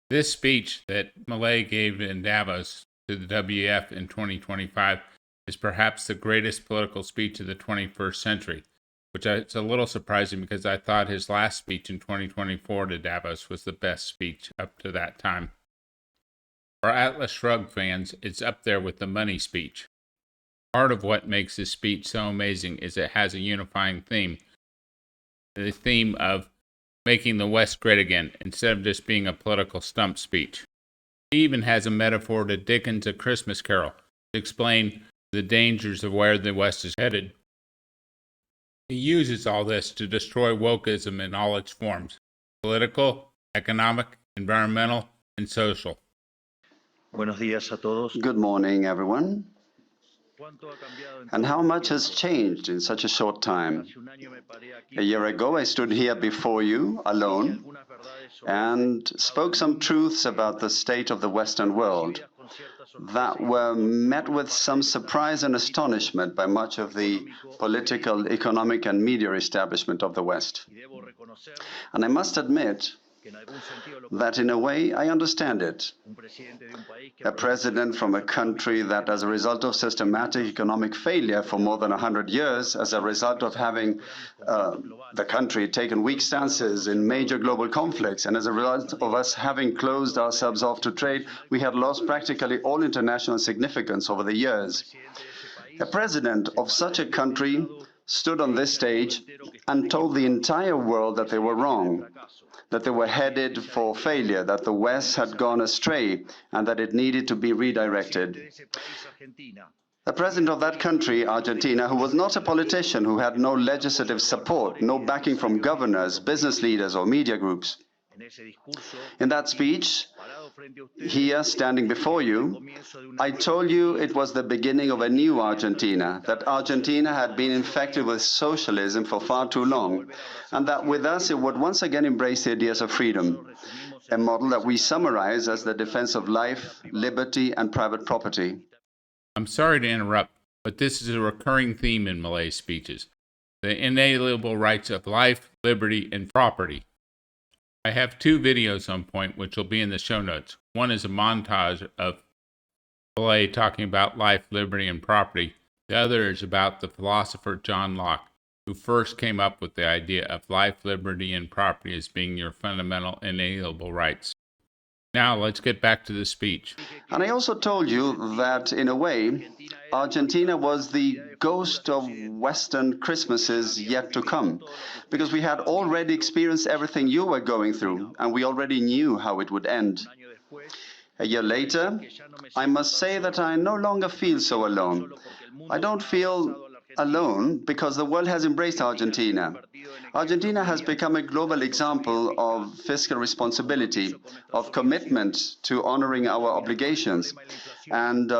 This speech that Milei gave in Davos to the WEF in 2025 is perhaps the greatest political speech of the 21st century, which it's a little surprising because I thought his last speech in 2024 to Davos was the best speech up to that time. For Atlas Shrugged fans, it's up there with the money speech. Part of what makes this speech so amazing is it has a unifying theme. The theme of making the West great again, instead of just being a political stump speech. He even has a metaphor to Dickens' A Christmas Carol to explain the dangers of where the West is headed. He uses all this to destroy wokism in all its forms: political, economic, environmental, and social. Buenos días a todos. Good morning, everyone. And how much has changed in such a short time? A year ago, I stood here before you, alone, and spoke some truths about the state of the Western world that were met with some surprise and astonishment by much of the political, economic, and media establishment of the West. And I must admit that in a way I understand it. A president from a country that, as a result of systematic economic failure for more than 100 years, as a result of having the country taken weak stances in major global conflicts, and as a result of us having closed ourselves off to trade, we had lost practically all international significance over the years. A president of such a country stood on this stage and told the entire world that they were wrong, that they were headed for failure, that the West had gone astray, and that it needed to be redirected. The president of that country, Argentina, who was not a politician, who had no legislative support, no backing from governors, business leaders, or media groups. In that speech, here, standing before you, I told you it was the beginning of a new Argentina, that Argentina had been infected with socialism for far too long, and that with us it would once again embrace the ideas of freedom, a model that we summarize as the defense of life, liberty, and private property. I'm sorry to interrupt, but this is a recurring theme in Milei's speeches: the inalienable rights of life, liberty, and property. I have two videos on point which will be in the show notes. One is a montage of Milei talking about life, liberty, and property. The other is about the philosopher John Locke, who first came up with the idea of life, liberty, and property as being your fundamental inalienable rights. Now let's get back to the speech. And I also told you that, in a way, Argentina was the ghost of Western Christmases yet to come, because we had already experienced everything you were going through, and we already knew how it would end. A year later, I must say that I no longer feel so alone. I don't feel alone because the world has embraced Argentina. Argentina has become a global example of fiscal responsibility, of commitment to honoring our obligations, and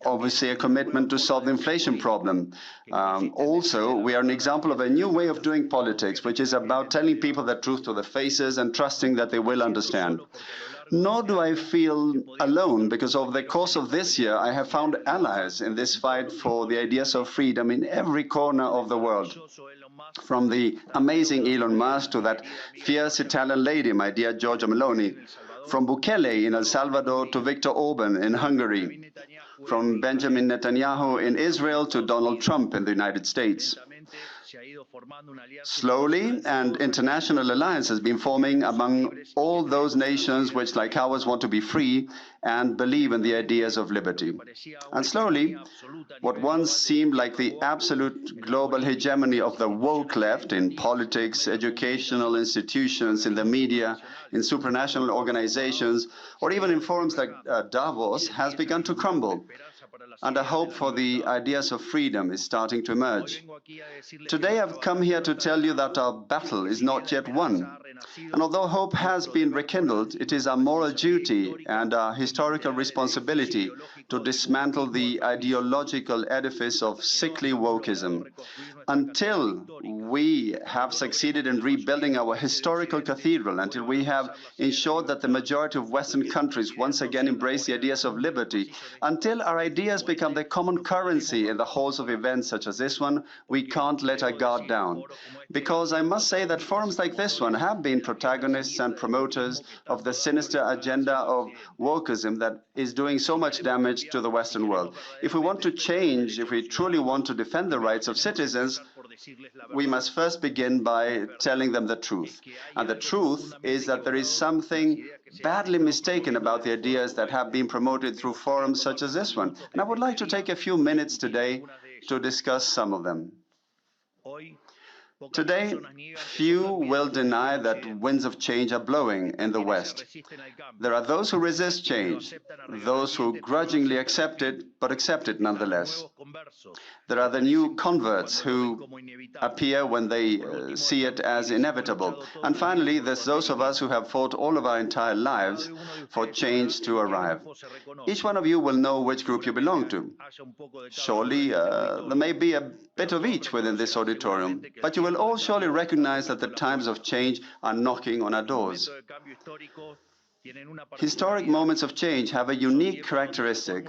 obviously a commitment to solve the inflation problem. Also, we are an example of a new way of doing politics, which is about telling people the truth to their faces and trusting that they will understand. Nor do I feel alone, because over the course of this year, I have found allies in this fight for the ideas of freedom in every corner of the world. From the amazing Elon Musk to that fierce Italian lady, my dear Giorgia Meloni. From Bukele in El Salvador to Viktor Orban in Hungary. From Benjamin Netanyahu in Israel to Donald Trump in the United States. Slowly, an international alliance has been forming among all those nations which, like ours, want to be free and believe in the ideas of liberty. And slowly, what once seemed like the absolute global hegemony of the woke left in politics, educational institutions, in the media, in supranational organizations, or even in forums like Davos, has begun to crumble. And a hope for the ideas of freedom is starting to emerge. Today I've come here to tell you that our battle is not yet won. And although hope has been rekindled, it is our moral duty and our historical responsibility to dismantle the ideological edifice of sickly wokism, until we have succeeded in rebuilding our historical cathedral, until we have ensured that the majority of Western countries once again embrace the ideas of liberty, until our ideas become the common currency in the halls of events such as this one, we can't let our guard down. Because I must say that forums like this one have been protagonists and promoters of the sinister agenda of wokism that is doing so much damage to the Western world. If we want to change, if we truly want to defend the rights of citizens, we must first begin by telling them the truth. And the truth is that there is something badly mistaken about the ideas that have been promoted through forums such as this one. And I would like to take a few minutes today to discuss some of them. Today, few will deny that winds of change are blowing in the West. There are those who resist change, those who grudgingly accept it, but accept it nonetheless. There are the new converts who appear when they see it as inevitable. And finally, there's those of us who have fought all of our entire lives for change to arrive. Each one of you will know which group you belong to. Surely, there may be a bit of each within this auditorium, but you will all surely recognize that the times of change are knocking on our doors. Historic moments of change have a unique characteristic: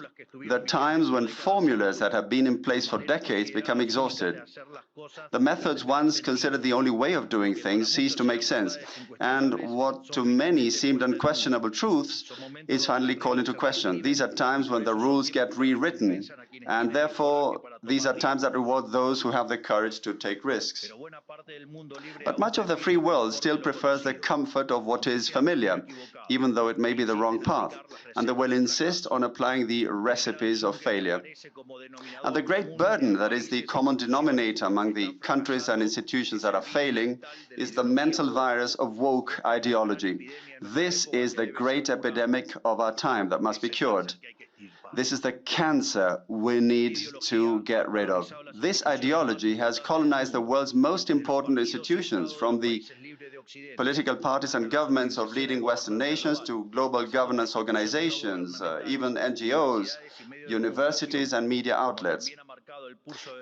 the times when formulas that have been in place for decades become exhausted. The methods once considered the only way of doing things cease to make sense, and what to many seemed unquestionable truths is finally called into question. These are times when the rules get rewritten, and therefore these are times that reward those who have the courage to take risks. But much of the free world still prefers the comfort of what is familiar, even though it may be the wrong path, and they will insist on applying the recipes of failure. And the great burden that is the common denominator among the countries and institutions that are failing is the mental virus of woke ideology. This is the great epidemic of our time that must be cured. This is the cancer we need to get rid of. This ideology has colonized the world's most important institutions, from the political parties and governments of leading Western nations to global governance organizations, even NGOs, universities and media outlets.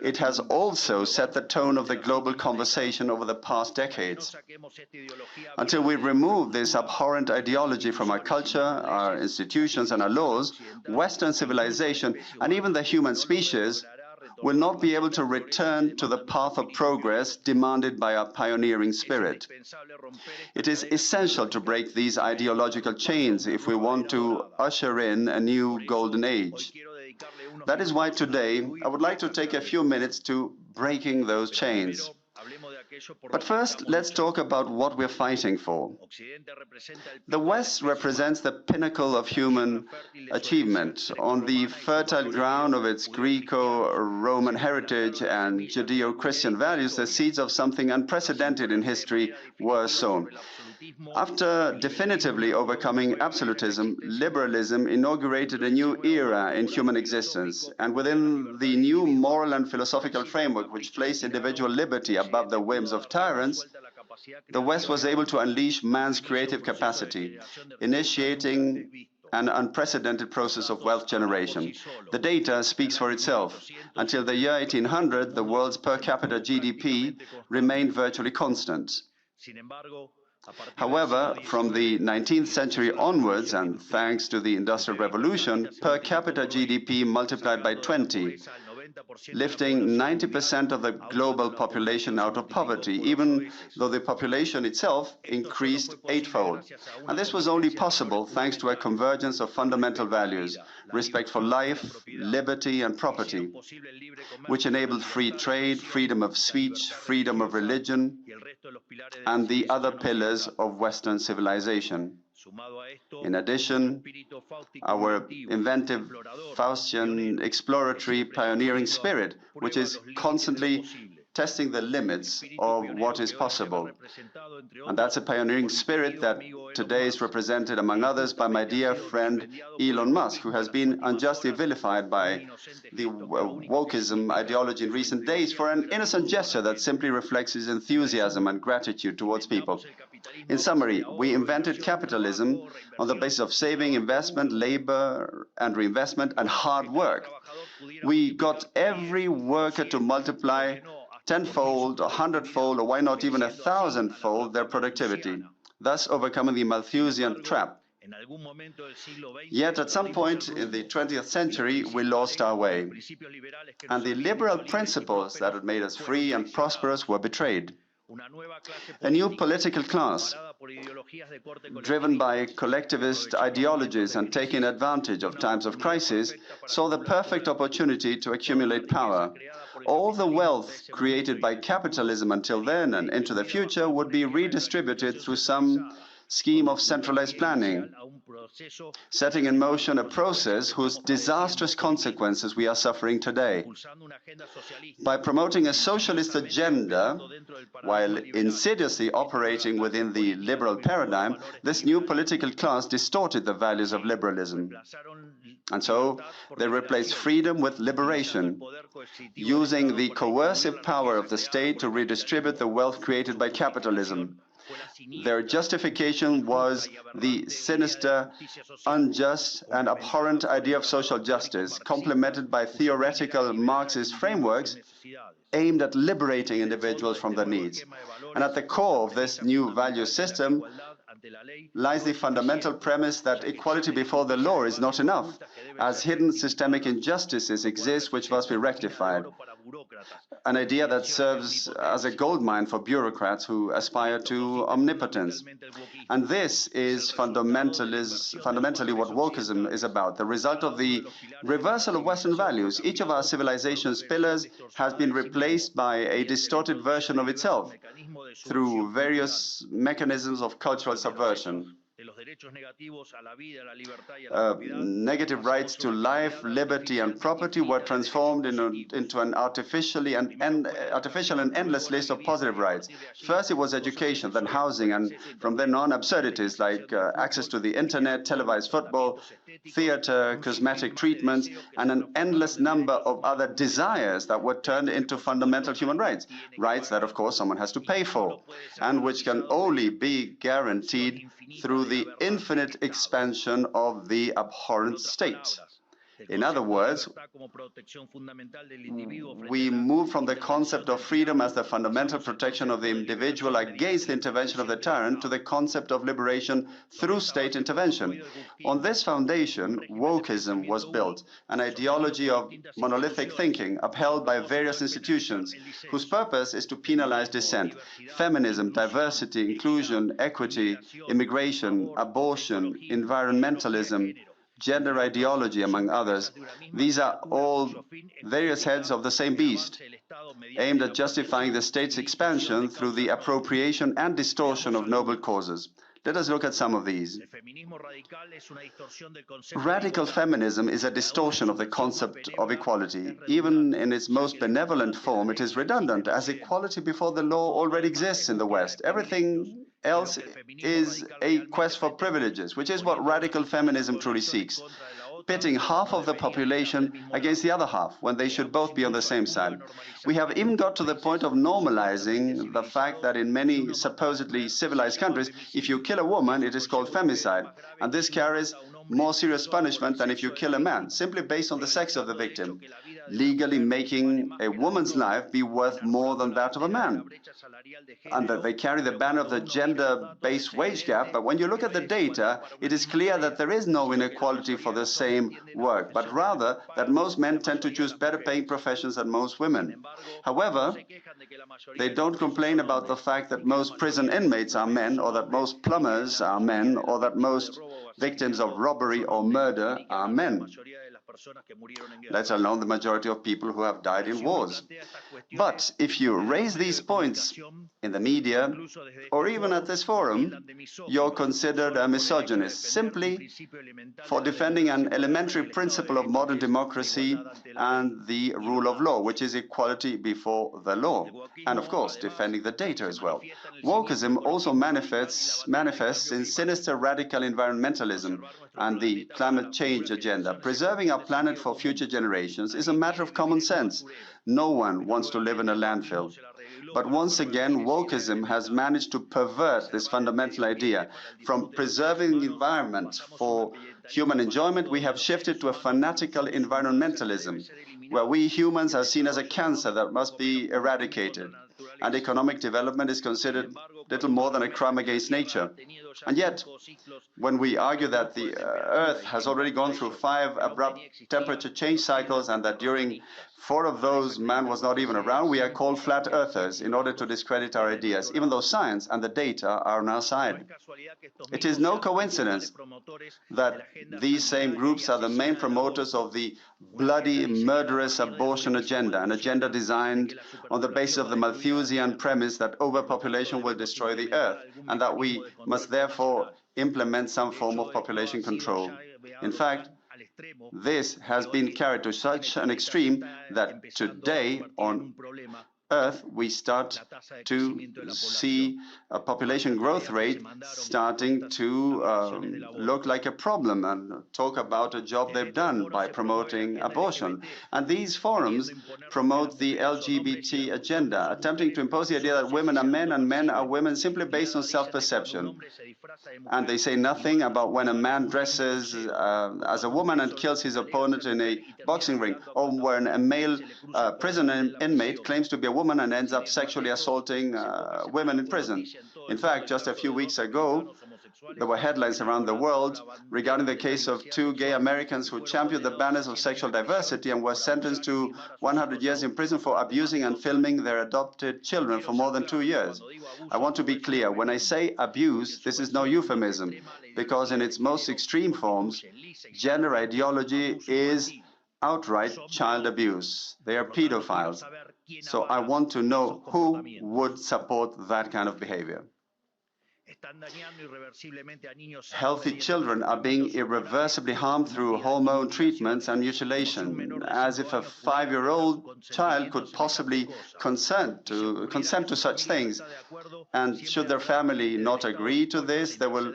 It has also set the tone of the global conversation over the past decades. Until we remove this abhorrent ideology from our culture, our institutions and our laws, Western civilization and even the human species will not be able to return to the path of progress demanded by our pioneering spirit. It is essential to break these ideological chains if we want to usher in a new golden age. That is why today I would like to take a few minutes to breaking those chains. But first, let's talk about what we're fighting for. The West represents the pinnacle of human achievement. On the fertile ground of its Greco-Roman heritage and Judeo-Christian values, the seeds of something unprecedented in history were sown. After definitively overcoming absolutism, liberalism inaugurated a new era in human existence, and within the new moral and philosophical framework which placed individual liberty above the whims of tyrants, the West was able to unleash man's creative capacity, initiating an unprecedented process of wealth generation. The data speaks for itself. Until the year 1800, the world's per capita GDP remained virtually constant. However, from the 19th century onwards, and thanks to the Industrial Revolution, per capita GDP multiplied by 20, lifting 90% of the global population out of poverty, even though the population itself increased eightfold. And this was only possible thanks to a convergence of fundamental values: respect for life, liberty and property, which enabled free trade, freedom of speech, freedom of religion, and the other pillars of Western civilization. In addition, our inventive, Faustian, exploratory, pioneering spirit, which is constantly testing the limits of what is possible. And that's a pioneering spirit that today is represented, among others, by my dear friend Elon Musk, who has been unjustly vilified by the wokism ideology in recent days for an innocent gesture that simply reflects his enthusiasm and gratitude towards people. In summary, we invented capitalism on the basis of saving, investment, labor and reinvestment, and hard work. We got every worker to multiply tenfold, 100-fold, or why not even 1,000-fold their productivity, thus overcoming the Malthusian trap. Yet at some point in the 20th century, we lost our way, and the liberal principles that had made us free and prosperous were betrayed. A new political class, driven by collectivist ideologies and taking advantage of times of crisis, saw the perfect opportunity to accumulate power. All the wealth created by capitalism until then and into the future would be redistributed through some scheme of centralized planning, setting in motion a process whose disastrous consequences we are suffering today. By promoting a socialist agenda, while insidiously operating within the liberal paradigm, this new political class distorted the values of liberalism. And so they replaced freedom with liberation, using the coercive power of the state to redistribute the wealth created by capitalism. Their justification was the sinister, unjust, and abhorrent idea of social justice, complemented by theoretical Marxist frameworks aimed at liberating individuals from their needs. And at the core of this new value system lies the fundamental premise that equality before the law is not enough, as hidden systemic injustices exist which must be rectified. An idea that serves as a goldmine for bureaucrats who aspire to omnipotence. And this is fundamentally what wokism is about, the result of the reversal of Western values. Each of our civilization's pillars has been replaced by a distorted version of itself through various mechanisms of cultural subversion. Negative rights to life, liberty, and property were transformed into an artificial and endless list of positive rights. First it was education, then housing, and from then on absurdities like access to the internet, televised football, theater, cosmetic treatments, and an endless number of other desires that were turned into fundamental human rights. Rights that, of course, someone has to pay for, and which can only be guaranteed through the infinite expansion of the abhorrent state. In other words, we move from the concept of freedom as the fundamental protection of the individual against the intervention of the tyrant to the concept of liberation through state intervention. On this foundation, wokism was built, an ideology of monolithic thinking upheld by various institutions, whose purpose is to penalize dissent. Feminism, diversity, inclusion, equity, immigration, abortion, environmentalism, gender ideology, among others. These are all various heads of the same beast, aimed at justifying the state's expansion through the appropriation and distortion of noble causes. Let us look at some of these. Radical feminism is a distortion of the concept of equality. Even in its most benevolent form, it is redundant, as equality before the law already exists in the West. Everything else is a quest for privileges, which is what radical feminism truly seeks, pitting half of the population against the other half, when they should both be on the same side. We have even got to the point of normalizing the fact that in many supposedly civilized countries, if you kill a woman, it is called femicide, and this carries more serious punishment than if you kill a man, simply based on the sex of the victim, legally making a woman's life be worth more than that of a man. And that they carry the banner of the gender-based wage gap, but when you look at the data, it is clear that there is no inequality for the same work, but rather that most men tend to choose better-paying professions than most women. However, they don't complain about the fact that most prison inmates are men, or that most plumbers are men, or that most victims of robbery or murder are men, let alone the majority of people who have died in wars. But if you raise these points in the media, or even at this forum, you're considered a misogynist, simply for defending an elementary principle of modern democracy and the rule of law, which is equality before the law, and of course defending the data as well. Wokism also manifests in sinister radical environmentalism and the climate change agenda. Preserving our our planet for future generations is a matter of common sense. No one wants to live in a landfill. But once again, wokism has managed to pervert this fundamental idea. From preserving the environment for human enjoyment, we have shifted to a fanatical environmentalism, where we humans are seen as a cancer that must be eradicated, and economic development is considered little more than a crime against nature. And yet, when we argue that the Earth has already gone through 5 abrupt temperature change cycles and that during 4 of those man was not even around, we are called flat earthers in order to discredit our ideas, even though science and the data are on our side. It is no coincidence that these same groups are the main promoters of the bloody, murderous abortion agenda, an agenda designed on the basis of the Malthusian premise that overpopulation will destroy the Earth, and that we must therefore implement some form of population control. In fact, this has been carried to such an extreme that today on Earth we start to see a population growth rate starting to look like a problem and talk about a job they've done by promoting abortion. And these forums promote the LGBT agenda, attempting to impose the idea that women are men and men are women simply based on self-perception. And they say nothing about when a man dresses as a woman and kills his opponent in a boxing ring, or when a male prison inmate claims to be a woman and ends up sexually assaulting women in prison. In fact, just a few weeks ago, there were headlines around the world regarding the case of 2 gay Americans who championed the banners of sexual diversity and were sentenced to 100 years in prison for abusing and filming their adopted children for more than 2 years. I want to be clear, when I say abuse, this is no euphemism, because in its most extreme forms, gender ideology is outright child abuse. They are pedophiles. So I want to know who would support that kind of behavior. Healthy children are being irreversibly harmed through hormone treatments and mutilation, as if a 5-year-old child could possibly consent to such things. And should their family not agree to this, there will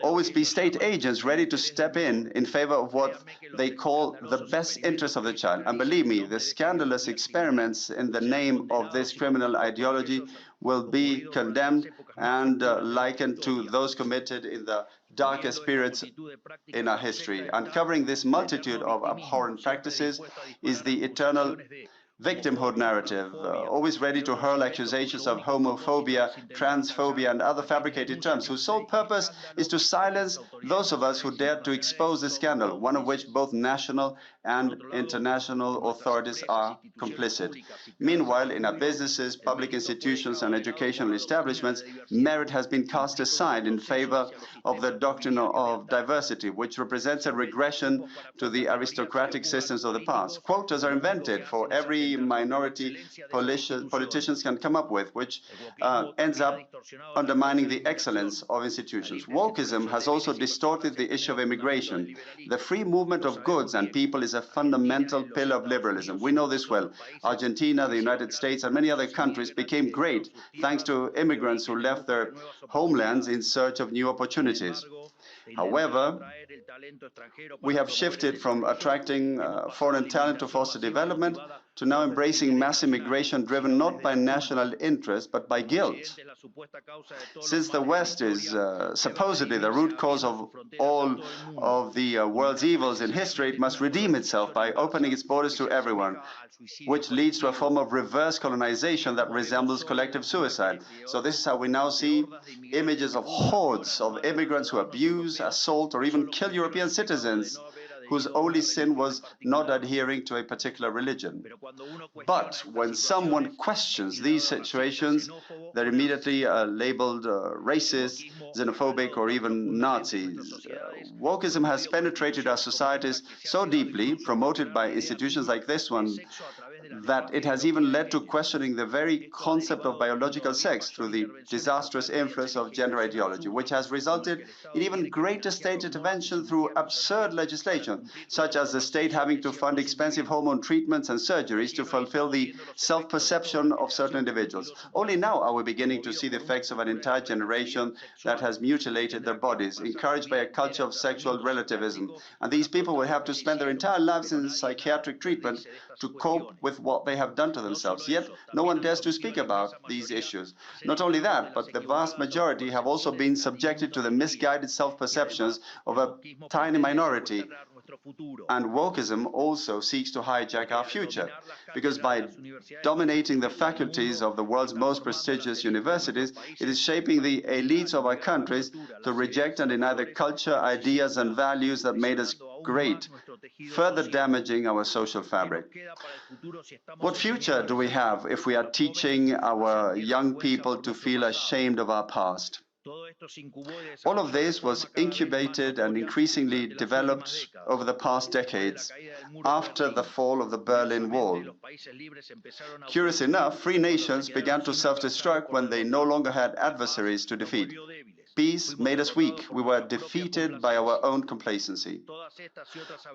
always be state agents ready to step in favor of what they call the best interest of the child. And believe me, the scandalous experiments in the name of this criminal ideology will be condemned and likened to those committed in the darkest periods in our history. Uncovering this multitude of abhorrent practices is the eternal victimhood narrative, always ready to hurl accusations of homophobia, transphobia, and other fabricated terms, whose sole purpose is to silence those of us who dared to expose the scandal, one of which both national and international authorities are complicit. Meanwhile, in our businesses, public institutions, and educational establishments, merit has been cast aside in favor of the doctrine of diversity, which represents a regression to the aristocratic systems of the past. Quotas are invented for every minority politicians can come up with, which ends up undermining the excellence of institutions. Wokism has also distorted the issue of immigration. The free movement of goods and people is a fundamental pillar of liberalism. We know this well. Argentina, the United States, and many other countries became great thanks to immigrants who left their homelands in search of new opportunities. However, we have shifted from attracting foreign talent to foster development to now embracing mass immigration driven not by national interest but by guilt. Since the West is supposedly the root cause of all of the world's evils in history, it must redeem itself by opening its borders to everyone, which leads to a form of reverse colonization that resembles collective suicide. So this is how we now see images of hordes of immigrants who abuse, assault, or even kill European citizens whose only sin was not adhering to a particular religion. But when someone questions these situations, they're immediately labeled racist, xenophobic, or even Nazis. Wokeism has penetrated our societies so deeply, promoted by institutions like this one, that it has even led to questioning the very concept of biological sex through the disastrous influence of gender ideology, which has resulted in even greater state intervention through absurd legislation, such as the state having to fund expensive hormone treatments and surgeries to fulfill the self-perception of certain individuals. Only now are we beginning to see the effects of an entire generation that has mutilated their bodies, encouraged by a culture of sexual relativism. And these people will have to spend their entire lives in psychiatric treatment to cope with what they have done to themselves. Yet, no one dares to speak about these issues. Not only that, but the vast majority have also been subjected to the misguided self-perceptions of a tiny minority. And wokism also seeks to hijack our future, because by dominating the faculties of the world's most prestigious universities, it is shaping the elites of our countries to reject and deny the culture, ideas, and values that made us great, further damaging our social fabric. What future do we have if we are teaching our young people to feel ashamed of our past? All of this was incubated and increasingly developed over the past decades after the fall of the Berlin Wall. Curious enough, free nations began to self-destruct when they no longer had adversaries to defeat. Peace made us weak. We were defeated by our own complacency.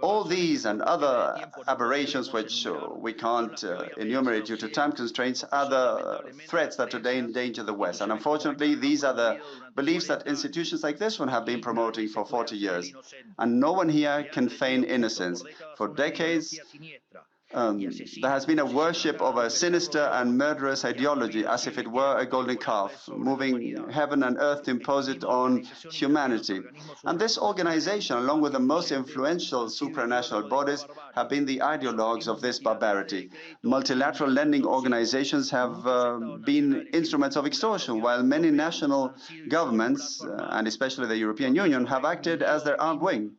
All these and other aberrations, which we can't enumerate due to time constraints, are the threats that today endanger the West. And unfortunately, these are the beliefs that institutions like this one have been promoting for 40 years. And no one here can feign innocence. For decades, there has been a worship of a sinister and murderous ideology, as if it were a golden calf, moving heaven and earth to impose it on humanity. And this organization, along with the most influential supranational bodies, have been the ideologues of this barbarity. Multilateral lending organizations have been instruments of extortion, while many national governments, and especially the European Union, have acted as their armed wing.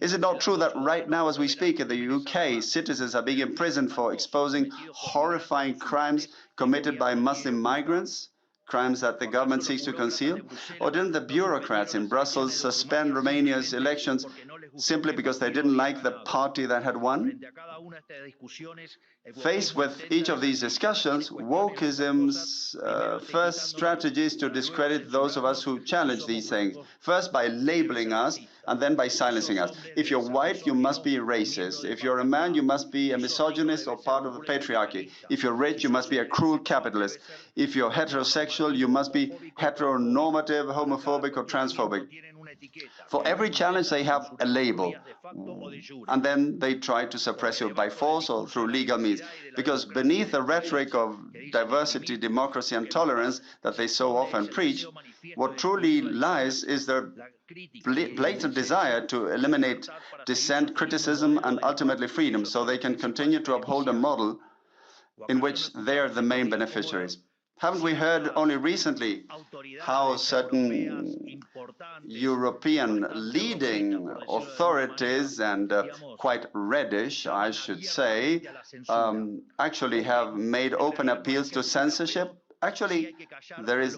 Is it not true that right now, as we speak, in the UK, citizens are being imprisoned for exposing horrifying crimes committed by Muslim migrants, crimes that the government seeks to conceal? Or didn't the bureaucrats in Brussels suspend Romania's elections simply because they didn't like the party that had won? Faced with each of these discussions, wokism's first strategy is to discredit those of us who challenge these things, first by labeling us and then by silencing us. If you're white, you must be racist. If you're a man, you must be a misogynist or part of the patriarchy. If you're rich, you must be a cruel capitalist. If you're heterosexual, you must be heteronormative, homophobic, or transphobic. For every challenge, they have a label, and then they try to suppress you by force or through legal means. Because beneath the rhetoric of diversity, democracy, and tolerance that they so often preach, what truly lies is their blatant desire to eliminate dissent, criticism, and ultimately freedom, so they can continue to uphold a model in which they are the main beneficiaries. Haven't we heard only recently how certain European leading authorities, and quite reddish, I should say, actually have made open appeals to censorship? Actually, there is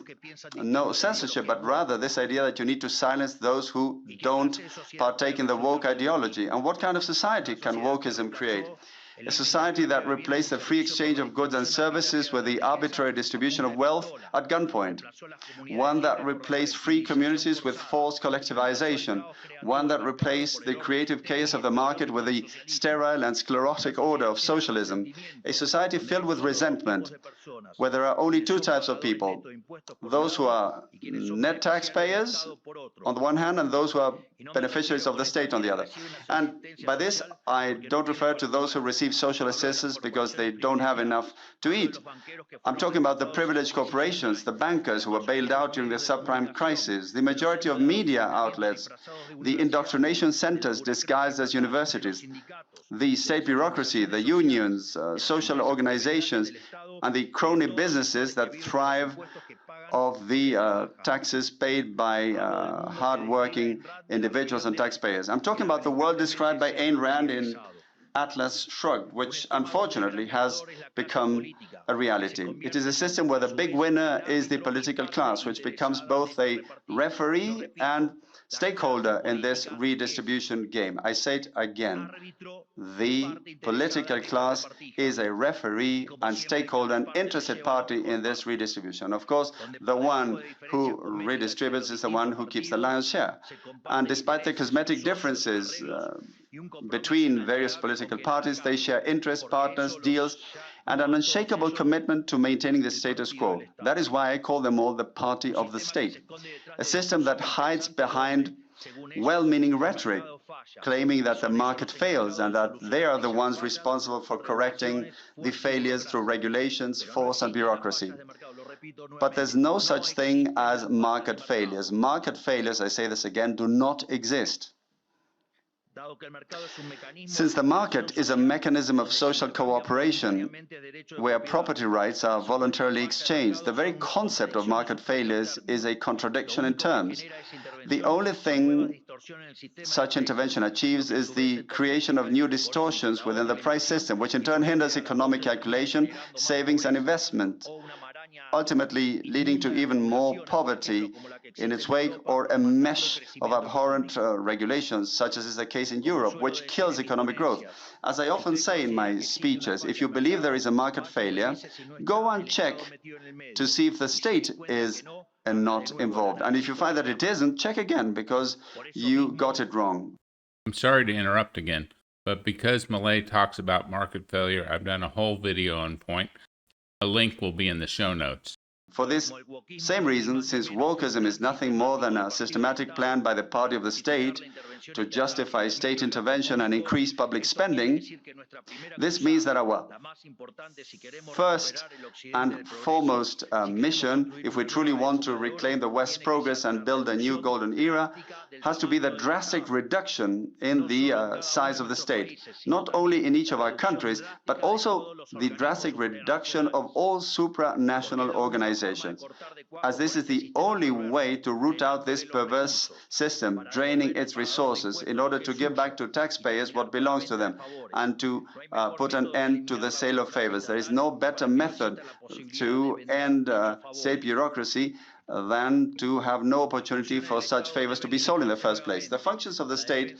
no censorship, but rather this idea that you need to silence those who don't partake in the woke ideology. And what kind of society can wokeism create? A society that replaced the free exchange of goods and services with the arbitrary distribution of wealth at gunpoint. One that replaced free communities with forced collectivization. One that replaced the creative chaos of the market with the sterile and sclerotic order of socialism. A society filled with resentment, where there are only two types of people. Those who are net taxpayers on the one hand, and those who are beneficiaries of the state on the other. And by this, I don't refer to those who receive social assistance because they don't have enough to eat. I'm talking about the privileged corporations, the bankers who were bailed out during the subprime crisis, the majority of media outlets, the indoctrination centers disguised as universities, the state bureaucracy, the unions, social organizations, and the crony businesses that thrive of the taxes paid by hard-working individuals and taxpayers. I'm talking about the world described by Ayn Rand in Atlas Shrugged, which unfortunately has become a reality. It is a system where the big winner is the political class, which becomes both a referee and stakeholder in this redistribution game. I say it again. The political class is a referee and stakeholder, an interested party in this redistribution. Of course, the one who redistributes is the one who keeps the lion's share. And despite the cosmetic differences between various political parties, they share interests, partners, deals, and an unshakable commitment to maintaining the status quo. That is why I call them all the party of the state, a system that hides behind well-meaning rhetoric, claiming that the market fails and that they are the ones responsible for correcting the failures through regulations, force, and bureaucracy. But there's no such thing as market failures. Market failures, I say this again, do not exist. Since the market is a mechanism of social cooperation where property rights are voluntarily exchanged, the very concept of market failures is a contradiction in terms. The only thing such intervention achieves is the creation of new distortions within the price system, which in turn hinders economic calculation, savings, and investment, ultimately leading to even more poverty in its wake, or a mesh of abhorrent regulations, such as is the case in Europe, which kills economic growth. As I often say in my speeches, if you believe there is a market failure, go and check to see if the state is not involved. And if you find that it isn't, check again, because you got it wrong. I'm sorry to interrupt again, but because Milei talks about market failure, I've done a whole video on point. A link will be in the show notes. For this same reason, since wokism is nothing more than a systematic plan by the party of the state to justify state intervention and increase public spending, this means that our first and foremost mission, if we truly want to reclaim the West's progress and build a new golden era, has to be the drastic reduction in the size of the state, not only in each of our countries, but also the drastic reduction of all supranational organizations, as this is the only way to root out this perverse system, draining its resources in order to give back to taxpayers what belongs to them and to put an end to the sale of favors. There is no better method to end state bureaucracy than to have no opportunity for such favors to be sold in the first place. The functions of the state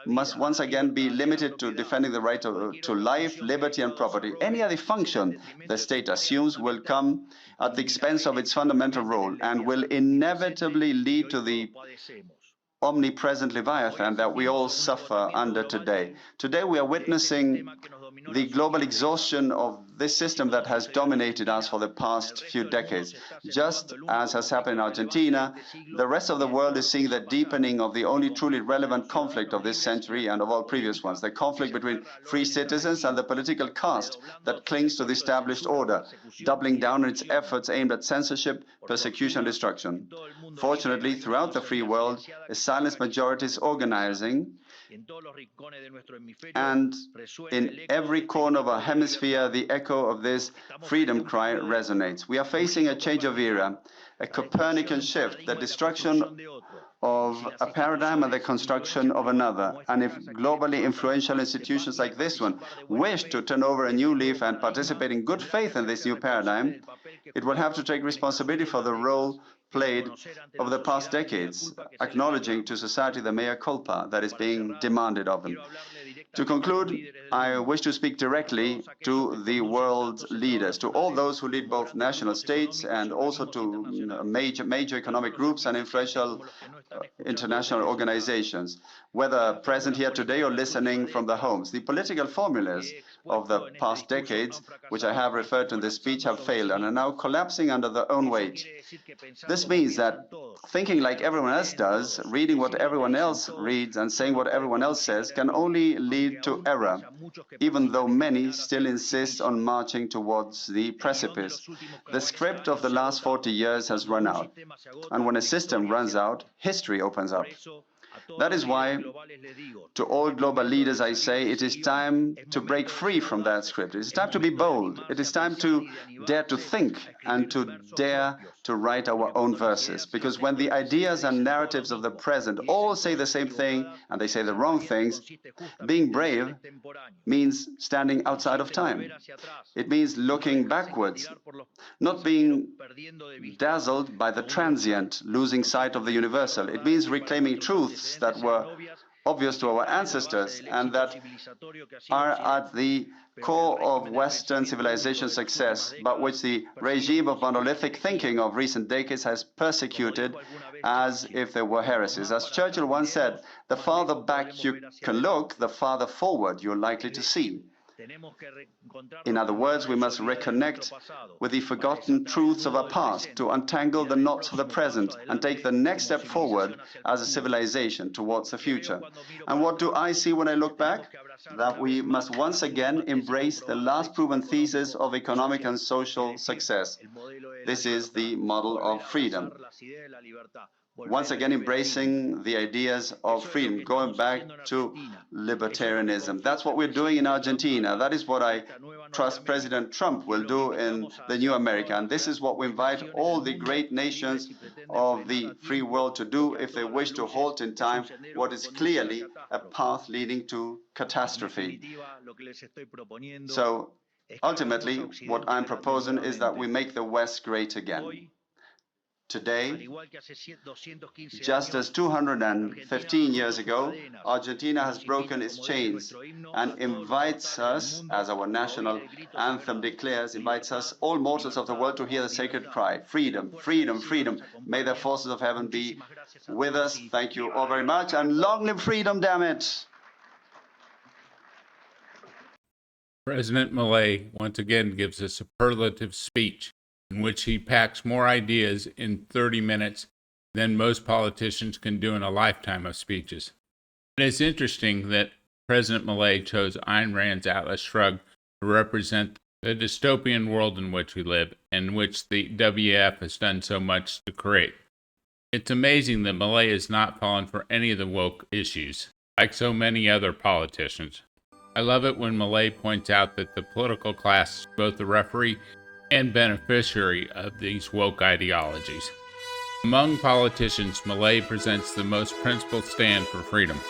must once again be limited to defending the right to life, liberty, and property. Any other function the state assumes will come at the expense of its fundamental role and will inevitably lead to the omnipresent Leviathan that we all suffer under today. Today we are witnessing the global exhaustion of this system that has dominated us for the past few decades. Just as has happened in Argentina, the rest of the world is seeing the deepening of the only truly relevant conflict of this century and of all previous ones, the conflict between free citizens and the political caste that clings to the established order, doubling down on its efforts aimed at censorship, persecution, and destruction. Fortunately, throughout the free world, a silent majority is organizing, and in every corner of our hemisphere, the echo of this freedom cry resonates. We are facing a change of era, a Copernican shift, the destruction of a paradigm and the construction of another. And if globally influential institutions like this one wish to turn over a new leaf and participate in good faith in this new paradigm, it will have to take responsibility for the role played over the past decades, acknowledging to society the mea culpa that is being demanded of them. To conclude, I wish to speak directly to the world's leaders, to all those who lead both national states and also to major economic groups and influential international organizations, whether present here today or listening from their homes. The political formulas of the past decades, which I have referred to in this speech, have failed and are now collapsing under their own weight. This means that thinking like everyone else does, reading what everyone else reads, and saying what everyone else says can only lead to error, even though many still insist on marching towards the precipice. The script of the last 40 years has run out, and when a system runs out, history opens up. That is why, to all global leaders, I say it is time to break free from that script. It is time to be bold. It is time to dare to think and to dare to to write our own verses. Because when the ideas and narratives of the present all say the same thing and they say the wrong things, being brave means standing outside of time. It means looking backwards, not being dazzled by the transient, losing sight of the universal. It means reclaiming truths that were obvious to our ancestors and that are at the core of Western civilization success, but which the regime of monolithic thinking of recent decades has persecuted as if they were heresies. As Churchill once said, the farther back you can look, the farther forward you're likely to see. In other words, we must reconnect with the forgotten truths of our past to untangle the knots of the present and take the next step forward as a civilization towards the future. And what do I see when I look back? That we must once again embrace the last proven thesis of economic and social success. This is the model of freedom. Once again embracing the ideas of freedom, going back to libertarianism. That's what we're doing in Argentina. That is what I trust President Trump will do in the new America. And this is what we invite all the great nations of the free world to do if they wish to halt in time what is clearly a path leading to catastrophe. So ultimately, what I'm proposing is that we make the West great again. Today, just as 215 years ago, Argentina has broken its chains and invites us, as our national anthem declares, invites us, all mortals of the world, to hear the sacred cry, freedom, freedom, freedom. May the forces of heaven be with us. Thank you all very much, and long live freedom, damn it! President Milei once again gives a superlative speech in which he packs more ideas in 30 minutes than most politicians can do in a lifetime of speeches. It is interesting that President Milei chose Ayn Rand's Atlas Shrugged to represent the dystopian world in which we live and which the WEF has done so much to create. It's amazing that Milei has not fallen for any of the woke issues, like so many other politicians. I love it when Milei points out that the political class is both the referee and beneficiary of these woke ideologies. Among politicians, Milei presents the most principled stand for freedom.